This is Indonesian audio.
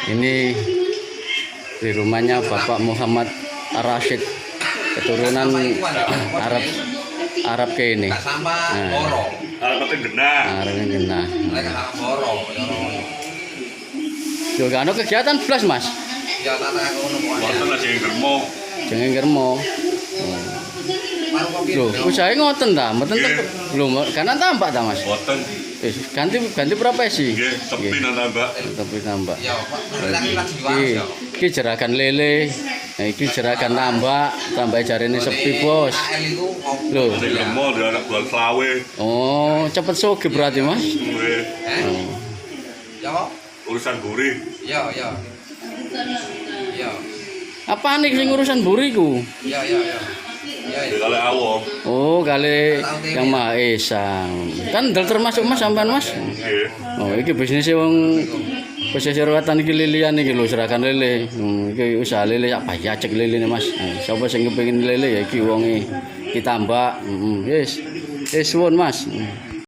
Ini di rumahnya Bapak Muhammad Rashid, keturunan Arab ke ini. Arab penting genah. Arab yang genah. Yo gak ada kegiatan blas, Mas. Wonten lah sing germo. Jangan germo. Loh, usaha ngoten ta, mboten lho, karena tambak ta, Mas. Wonten. Ganti profesi. Nggih, tepi nang tambak. Tapi tambak. Iki jeragan lele. Nah, iki jeragan tambak jarene sepi, Bos. Loh. Sing germo dia anak bulan selawe. Oh, cepet soge berarti, Mas. Nggih. Urusan gurih. Apa nih sing urusan buriku? Kali awo. Oh, kali yang Maha Esa. Kan dal termasuk Mas sampean, Mas. Nggih. Oh, iki bisnis wong pesisir wetan iki lilian iki lho, seragan lele. Iki usaha lele apa ya cek lele nih, Mas. Sapa sing kepengin lele ya iki wonge iki tambak. Wis. Wis suwun, Mas.